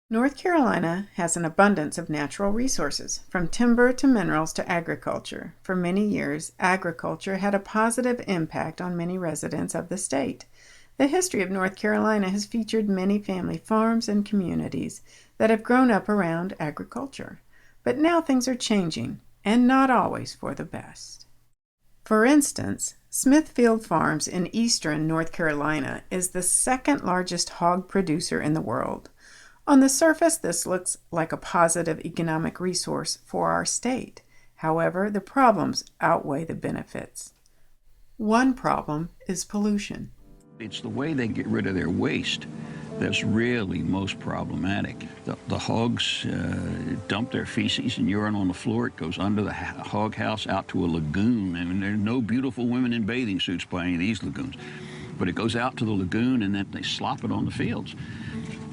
North Carolina has an abundance of natural resources, from timber to minerals to agriculture. For many years, agriculture had a positive impact on many residents of the state. The history of North Carolina has featured many family farms and communities that have grown up around agriculture. But now things are changing, and not always for the best. For instance, Smithfield Farms in eastern North Carolina is the second largest hog producer in the world. On the surface, this looks like a positive economic resource for our state. However, the problems outweigh the benefits. One problem is pollution. It's the way they get rid of their waste that's really most problematic. The hogs dump their feces and urine on the floor. It goes under the hog house out to a lagoon, and there are no beautiful women in bathing suits by any of these lagoons. But it goes out to the lagoon, and then they slop it on the fields.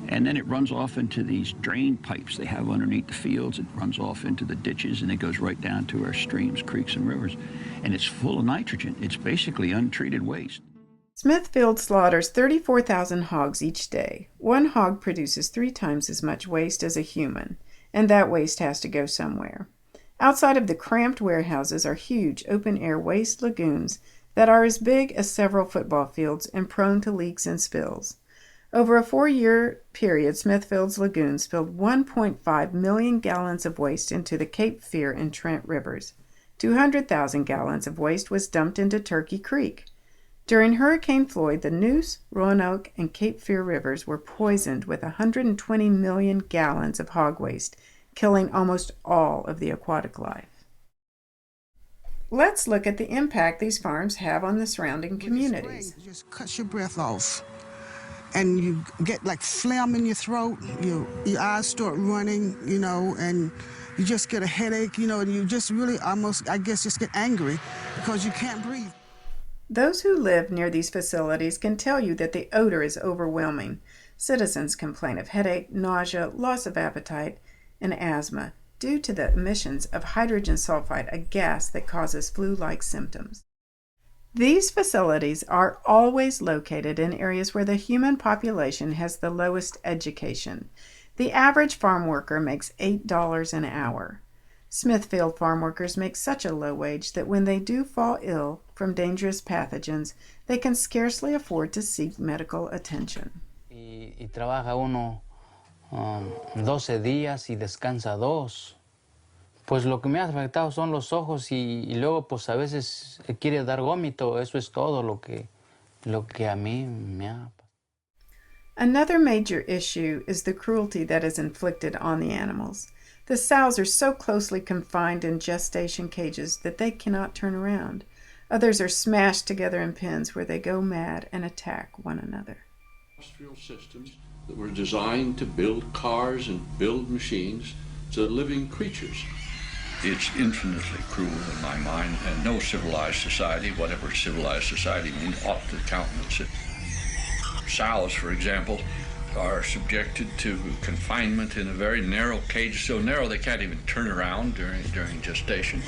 And then it runs off into these drain pipes they have underneath the fields. It runs off into the ditches, and it goes right down to our streams, creeks, and rivers. And it's full of nitrogen. It's basically untreated waste. Smithfield slaughters 34,000 hogs each day. One hog produces 3 times as much waste as a human, and that waste has to go somewhere. Outside of the cramped warehouses are huge open-air waste lagoons that are as big as several football fields and prone to leaks and spills. Over a 4-year period, Smithfield's lagoons spilled 1.5 million gallons of waste into the Cape Fear and Trent rivers. 200,000 gallons of waste was dumped into Turkey Creek. During Hurricane Floyd, the Neuse, Roanoke, and Cape Fear rivers were poisoned with 120 million gallons of hog waste, killing almost all of the aquatic life. Let's look at the impact these farms have on the surrounding communities. It just cuts your breath off, and you get like phlegm in your throat, your eyes start running, and you just get a headache, and you just really almost, I guess, just get angry because you can't breathe. Those who live near these facilities can tell you that the odor is overwhelming. Citizens complain of headache, nausea, loss of appetite, and asthma due to the emissions of hydrogen sulfide, a gas that causes flu-like symptoms. These facilities are always located in areas where the human population has the lowest education. The average farm worker makes $8 an hour. Smithfield farm workers make such a low wage that when they do fall ill from dangerous pathogens, they can scarcely afford to seek medical attention. Y trabaja uno 12 días y descansa 2. Pues lo que me ha afectado son los ojos y luego pues a veces quiere dar vómito. Eso es todo lo que a mí me ha pasado. Another major issue is the cruelty that is inflicted on the animals. The sows are so closely confined in gestation cages that they cannot turn around. Others are smashed together in pens where they go mad and attack one another. Industrial systems that were designed to build cars and build machines to living creatures. It's infinitely cruel in my mind, and no civilized society, whatever civilized society means, ought to countenance it. Sows, for example, are subjected to confinement in a very narrow cage, so narrow they can't even turn around during gestation.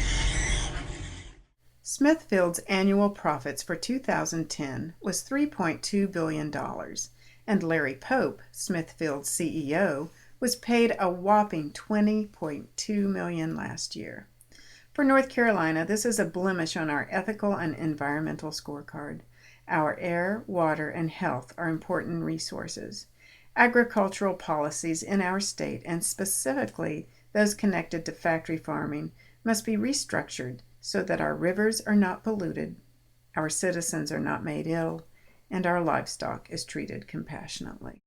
Smithfield's annual profits for 2010 was $3.2 billion, and Larry Pope, Smithfield's CEO, was paid a whopping $20.2 million last year. For North Carolina, this is a blemish on our ethical and environmental scorecard. Our air, water, and health are important resources. Agricultural policies in our state, and specifically those connected to factory farming, must be restructured so that our rivers are not polluted, our citizens are not made ill, and our livestock is treated compassionately.